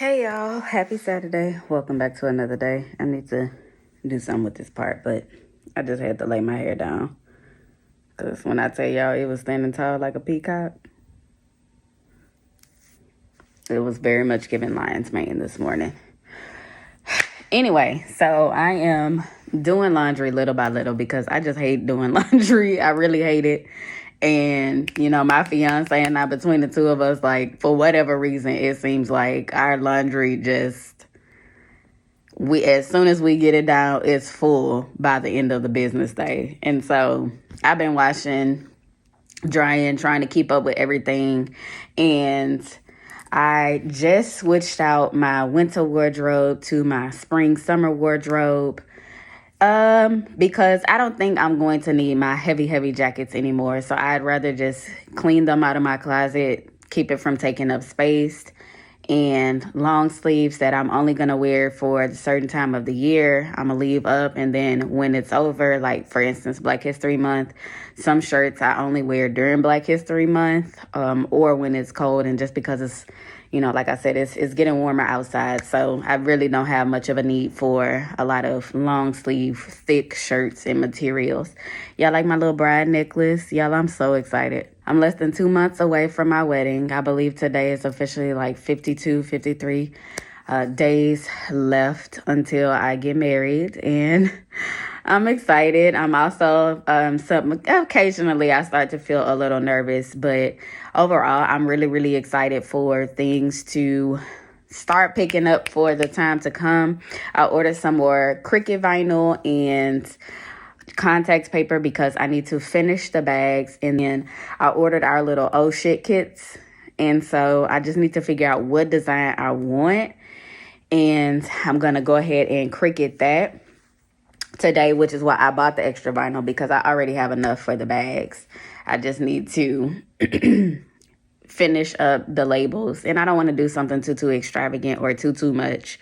Hey y'all, happy Saturday. Welcome back to another day. I need to do something with this part, but I just had to lay my hair down. Because when I tell y'all it was standing tall like a peacock, it was very much giving lion's mane this morning. Anyway, so I am doing laundry little by little because I just hate doing laundry. I really hate it. And, my fiance and I, between the two of us, like, for whatever reason, it seems like our laundry just, as soon as we get it down, it's full by the end of the business day. And so I've been washing, drying, trying to keep up with everything. And I just switched out my winter wardrobe to my spring summer wardrobe. Because I don't think I'm going to need my heavy jackets anymore. So I'd rather just clean them out of my closet, keep it from taking up space, and long sleeves that I'm only going to wear for a certain time of the year, I'm going to leave up. And then when it's over, like for instance, Black History Month, some shirts I only wear during Black History Month, or when it's cold. And just because it's, like I said, it's getting warmer outside. So I really don't have much of a need for a lot of long sleeve, thick shirts and materials. Y'all like my little bride necklace? Y'all, I'm so excited. I'm less than 2 months away from my wedding. I believe today is officially like 52, 53 days left until I get married. And I'm excited. I'm also, occasionally I start to feel a little nervous, but overall, I'm really excited for things to start picking up for the time to come. I ordered some more Cricut vinyl and contact paper because I need to finish the bags. And then I ordered our little oh shit kits. And so I just need to figure out what design I want. And I'm going to go ahead and Cricut that today, which is why I bought the extra vinyl, because I already have enough for the bags. I just need to finish up the labels, and I don't want to do something too extravagant or too much.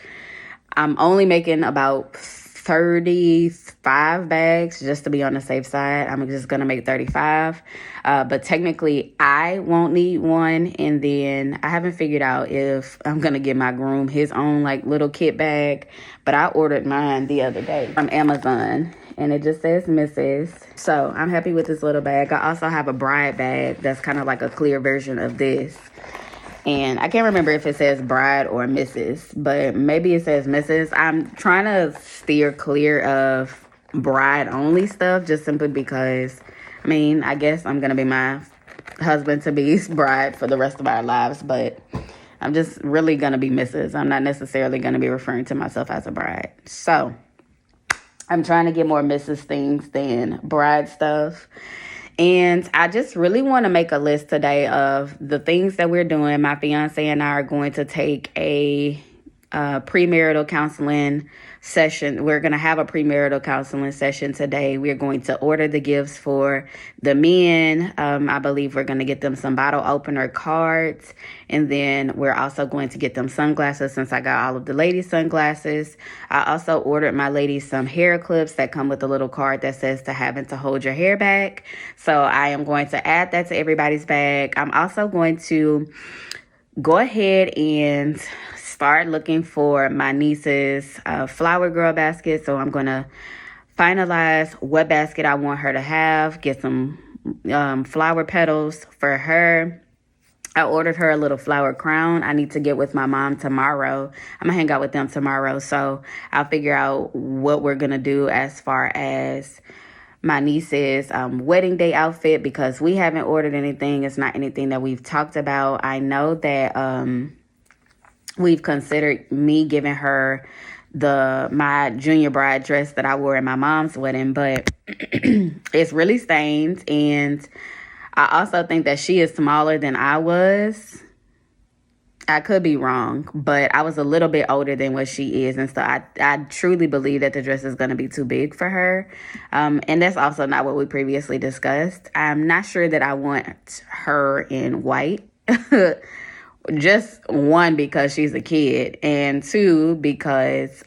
I'm only making about 35 bags just to be on the safe side. I'm just gonna make 35, but technically I won't need one. And then I haven't figured out if I'm gonna give my groom his own like little kit bag, but I ordered mine the other day from Amazon and it just says Mrs. So I'm happy with this little bag. I also have a bride bag that's kind of like a clear version of this. And I can't remember if it says bride or Mrs., but maybe it says Mrs. I'm trying to steer clear of bride-only stuff just simply because, I guess I'm going to be my husband-to-be's bride for the rest of our lives, but I'm just really going to be Mrs. I'm not necessarily going to be referring to myself as a bride. So I'm trying to get more Mrs. things than bride stuff. And I just really want to make a list today of the things that we're doing. My fiance and I are going to take a premarital counseling session. We're going to have a premarital counseling session today. We're going to order the gifts for the men. I believe we're going to get them some bottle opener cards. And then we're also going to get them sunglasses since I got all of the ladies' sunglasses. I also ordered my ladies some hair clips that come with a little card that says to having to hold your hair back. So I am going to add that to everybody's bag. I'm also going to go ahead and start looking for my niece's flower girl basket. So I'm going to finalize what basket I want her to have, get some flower petals for her. I ordered her a little flower crown. I need to get with my mom tomorrow. I'm going to hang out with them tomorrow. So I'll figure out what we're going to do as far as my niece's wedding day outfit, because we haven't ordered anything. It's not anything that we've talked about. I know that we've considered me giving her my junior bride dress that I wore at my mom's wedding, but it's really stained. And I also think that she is smaller than I was. I could be wrong, but I was a little bit older than what she is. And so I truly believe that the dress is going to be too big for her. And that's also not what we previously discussed. I'm not sure that I want her in white. Just one, because she's a kid, and two, because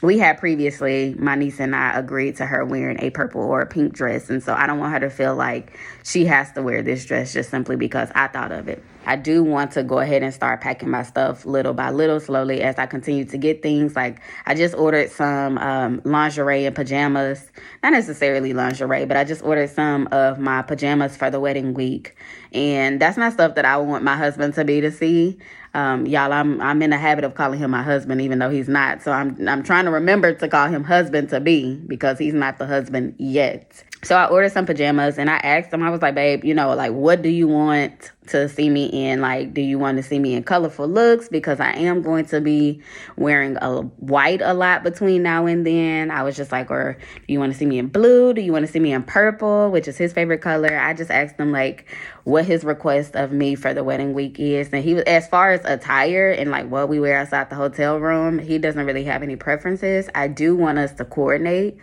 we had previously, my niece and I agreed to her wearing a purple or a pink dress. And so I don't want her to feel like she has to wear this dress just simply because I thought of it. I do want to go ahead and start packing my stuff little by little, slowly, as I continue to get things. Like, I just ordered some lingerie and pajamas. Not necessarily lingerie, but I just ordered some of my pajamas for the wedding week. And that's not stuff that I want my husband to see. Y'all, I'm in the habit of calling him my husband, even though he's not. So I'm trying to remember to call him husband to be, because he's not the husband yet. So I ordered some pajamas, and I asked him, I was like, babe, like, what do you want to see me in? Like, do you want to see me in colorful looks? Because I am going to be wearing a white a lot between now and then. I was just like, or do you want to see me in blue? Do you want to see me in purple, which is his favorite color? I just asked him, like, what his request of me for the wedding week is. And he was, as far as attire and like what we wear outside the hotel room, he doesn't really have any preferences. I do want us to coordinate.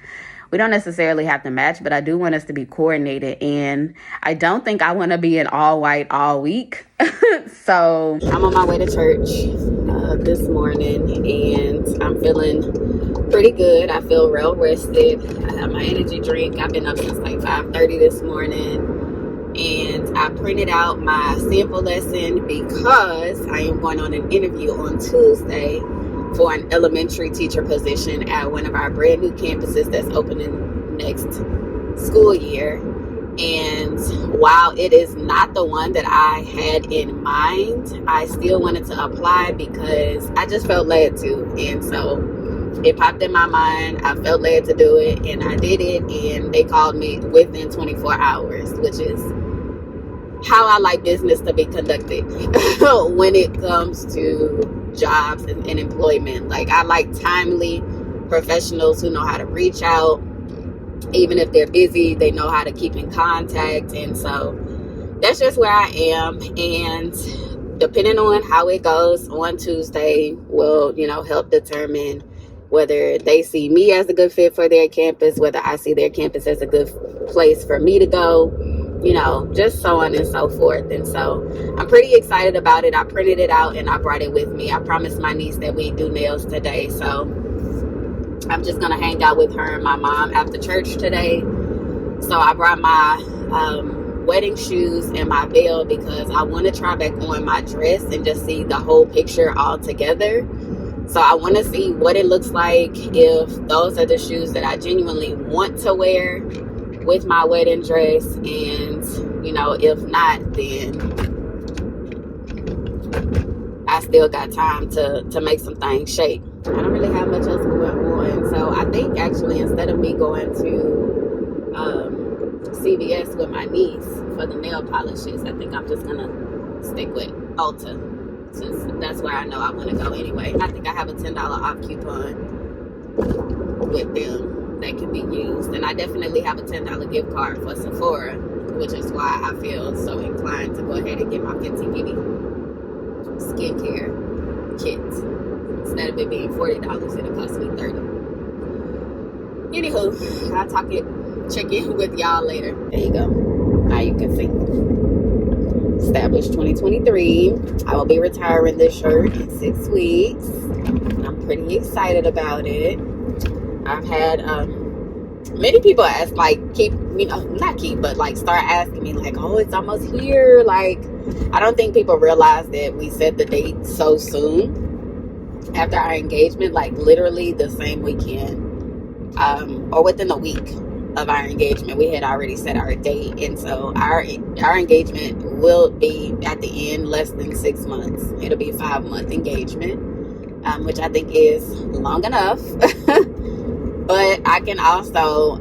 We don't necessarily have to match, but I do want us to be coordinated. And I don't think I want to be in all white all week. So I'm on my way to church this morning, and I'm feeling pretty good. I feel real rested. I have my energy drink. I've been up since like 5:30 this morning. And I printed out my sample lesson because I am going on an interview on Tuesday for an elementary teacher position at one of our brand new campuses that's opening next school year. And while it is not the one that I had in mind, I still wanted to apply because I just felt led to. And so it popped in my mind. I felt led to do it, and I did it. And they called me within 24 hours, which is how I like business to be conducted when it comes to jobs and employment. Like, I like timely professionals who know how to reach out. Even if they're busy, they know how to keep in contact. And so that's just where I am. And depending on how it goes on Tuesday will, help determine whether they see me as a good fit for their campus, whether I see their campus as a good place for me to go, just so on and so forth. And so I'm pretty excited about it. I printed it out and I brought it with me. I promised my niece that we do nails today. So I'm just going to hang out with her and my mom after church today. So I brought my wedding shoes and my veil because I want to try back on my dress and just see the whole picture all together. So I want to see what it looks like if those are the shoes that I genuinely want to wear with my wedding dress. And, if not, then I still got time to make some things shake. I don't really have much else going on. So I think actually instead of me going to CVS with my niece for the nail polishes, I think I'm just going to stick with Ulta, since that's where I know I want to go anyway. I think I have a $10 off coupon with them that can be used. And I definitely have a $10 gift card for Sephora, which is why I feel so inclined to go ahead and get my Fenty Beauty skincare kit. Instead of it being $40, it'll cost me $30. Anywho, I'll check in with y'all later. There you go. Now you can see. Established 2023. I will be retiring this shirt in 6 weeks. I'm pretty excited about it. I've had many people ask, like, start asking me, like, oh, it's almost here. Like, I don't think people realize that we set the date so soon after our engagement, like literally the same weekend, or within a week of our engagement, we had already set our date. And so our engagement will be at the end less than 6 months. It'll be a 5-month engagement, which I think is long enough. But I can also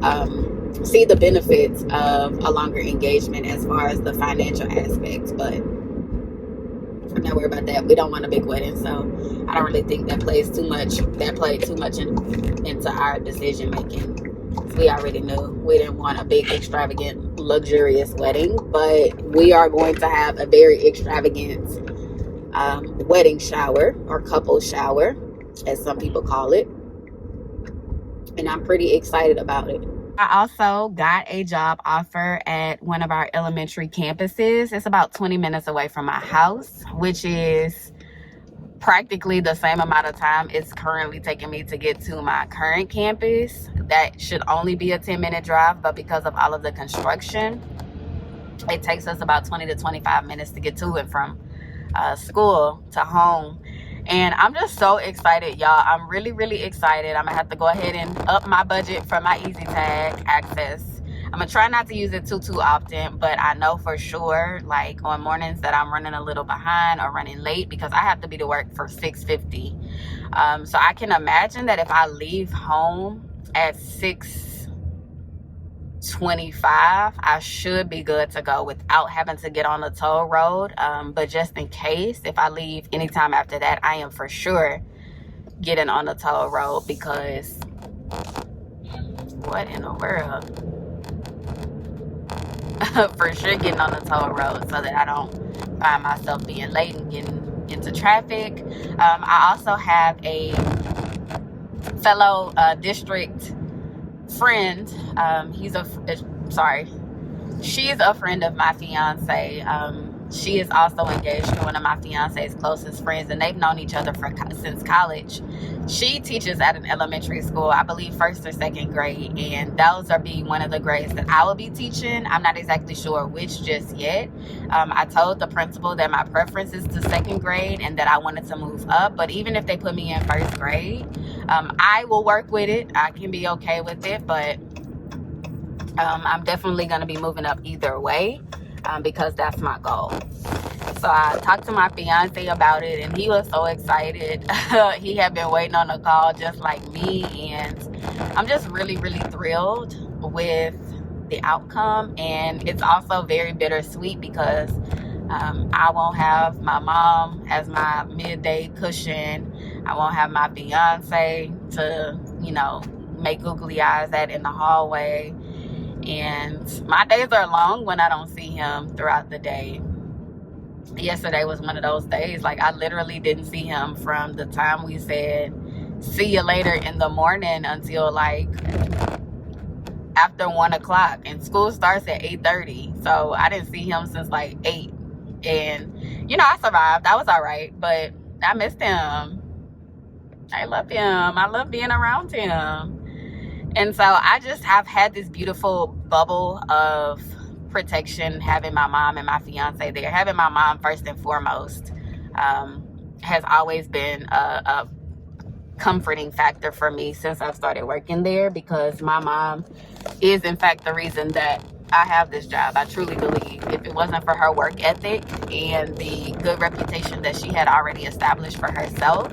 see the benefits of a longer engagement as far as the financial aspects. But I'm not worried about that. We don't want a big wedding, so I don't really think that played too much into our decision making. We already knew we didn't want a big, extravagant, luxurious wedding, but we are going to have a very extravagant wedding shower, or couple shower, as some people call it. And I'm pretty excited about it. I also got a job offer at one of our elementary campuses. It's about 20 minutes away from my house, which is practically the same amount of time it's currently taking me to get to my current campus. That should only be a 10-minute drive, but because of all of the construction, it takes us about 20 to 25 minutes to get to and from school to home. And I'm just so excited, y'all. I'm really, really excited. I'm gonna have to go ahead and up my budget for my Easy Tag access. I'm gonna try not to use it too often, but I know for sure, like on mornings that I'm running a little behind or running late, because I have to be to work for 6:50. So I can imagine that if I leave home at 6:25, I should be good to go without having to get on the toll road. But just in case, if I leave anytime after that, I am for sure getting on the toll road, because what in the world? For sure getting on the toll road so that I don't find myself being late and getting into traffic. I also have a fellow district friend. She's a friend of my fiance. She is also engaged to one of my fiance's closest friends, and they've known each other since college. She teaches at an elementary school, I believe 1st or 2nd grade, and those are being one of the grades that I will be teaching. I'm not exactly sure which just yet. I told the principal that my preference is to 2nd grade and that I wanted to move up, but even if they put me in 1st grade, I will work with it. I can be okay with it, but I'm definitely going to be moving up either way, because that's my goal. So I talked to my fiance about it, and he was so excited. He had been waiting on a call just like me, and I'm just really, really thrilled with the outcome. And it's also very bittersweet because I won't have my mom as my midday cushion. I won't have my fiance to, make googly eyes at in the hallway. And my days are long when I don't see him throughout the day. Yesterday was one of those days. Like, I literally didn't see him from the time we said see you later in the morning until like after 1 o'clock, and school starts at 8:30. So I didn't see him since like 8. And I survived. I was all right, but I missed him. I love him. I love being around him. And so I just have had this beautiful bubble of protection, having my mom and my fiance there. Having my mom first and foremost has always been a comforting factor for me since I've started working there, because my mom is in fact the reason that I have this job. I truly believe if it wasn't for her work ethic and the good reputation that she had already established for herself,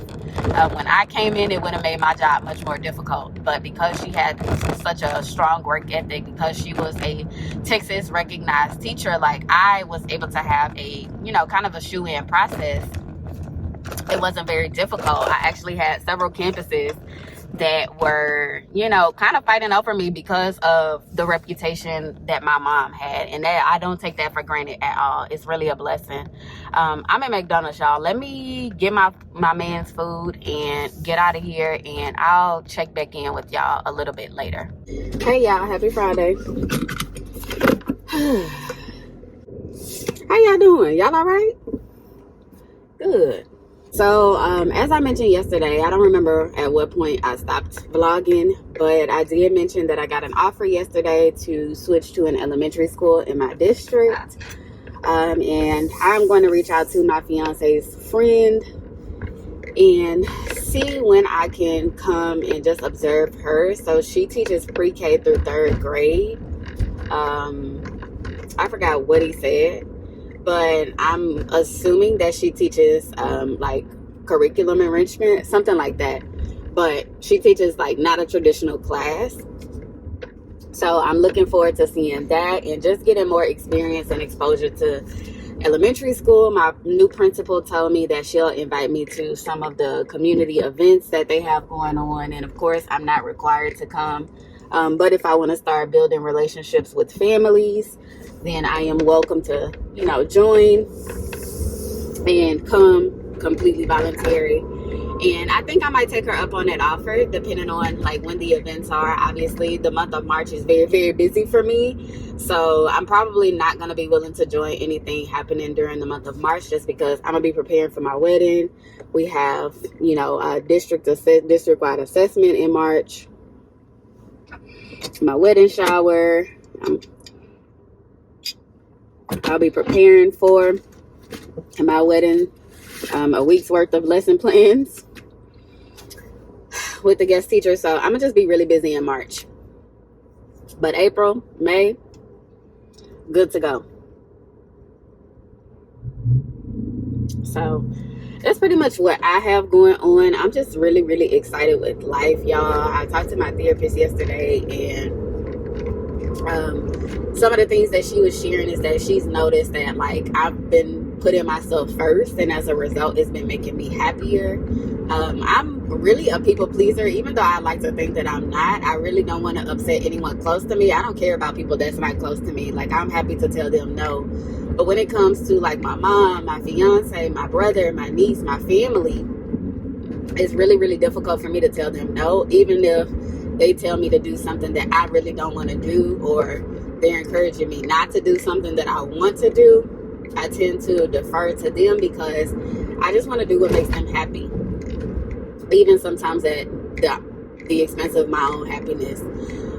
when I came in, it would have made my job much more difficult. But because she had such a strong work ethic, because she was a Texas recognized teacher, like, I was able to have a, kind of a shoe-in process. It wasn't very difficult. I actually had several campuses that were, kind of fighting over me because of the reputation that my mom had. And that, I don't take that for granted at all. It's really a blessing. I'm at McDonald's, y'all. Let me get my man's food and get out of here, and I'll check back in with y'all a little bit later. Hey, y'all. Happy Friday. How y'all doing? Y'all all right? Good. So, as I mentioned yesterday, I don't remember at what point I stopped vlogging, but I did mention that I got an offer yesterday to switch to an elementary school in my district. And I'm going to reach out to my fiance's friend and see when I can come and just observe her. So she teaches pre-K through 3rd grade. I forgot what he said, but I'm assuming that she teaches like curriculum enrichment, something like that. But she teaches like not a traditional class. So I'm looking forward to seeing that and just getting more experience and exposure to elementary school. My new principal told me that she'll invite me to some of the community events that they have going on. And of course, I'm not required to come. But if I want to start building relationships with families, then I am welcome to, join and come completely voluntary. And I think I might take her up on that offer, depending on like when the events are. Obviously, the month of March is very, very busy for me. So I'm probably not going to be willing to join anything happening during the month of March, just because I'm going to be preparing for my wedding. We have, a district-wide assessment in March. My wedding shower. I'll be preparing for. my wedding, a week's worth of lesson plans with the guest teacher. So I'm gonna just be really busy in March. But April, May, good to go. So that's pretty much what I have going on. I'm just really, really excited with life, y'all. I talked to my therapist yesterday, and some of the things that she was sharing is that she's noticed that, like, I've been putting myself first, and as a result, it's been making me happier. I'm really a people pleaser, even though I like to think that I'm not. I really don't want to upset anyone close to me. I don't care about people that's not close to me. Like, I'm happy to tell them no. But when it comes to, like, my mom, my fiance, my brother, my niece, my family, it's really, really difficult for me to tell them no, even if they tell me to do something that I really don't want to do, or they're encouraging me not to do something that I want to do. I tend to defer to them because I just want to do what makes them happy, even sometimes at the expense of my own happiness.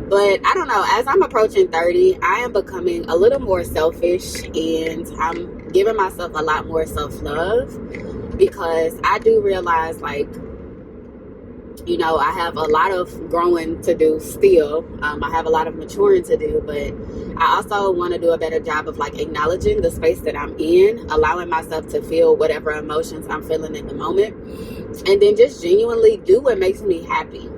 But I don't know, as I'm approaching 30, I am becoming a little more selfish, and I'm giving myself a lot more self-love, because I do realize, like, you know, I have a lot of growing to do still. I have a lot of maturing to do, but I also want to do a better job of, like, acknowledging the space that I'm in, allowing myself to feel whatever emotions I'm feeling in the moment, and then just genuinely do what makes me happy.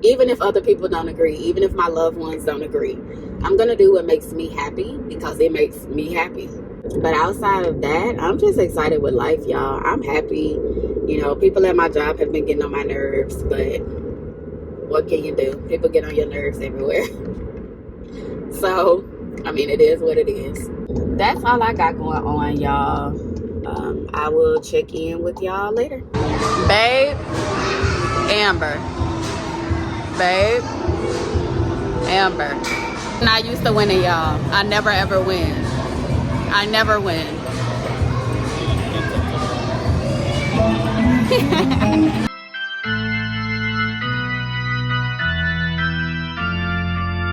Even if other people don't agree, even if my loved ones don't agree, I'm going to do what makes me happy because it makes me happy. But outside of that, I'm just excited with life, y'all. I'm happy. You know, people at my job have been getting on my nerves, but what can you do? People get on your nerves everywhere. So, I mean, it is what it is. That's all I got going on, y'all. I will check in with y'all later. Babe, Amber. Babe, Amber. I'm not used to winning, y'all. I never ever win. I never win.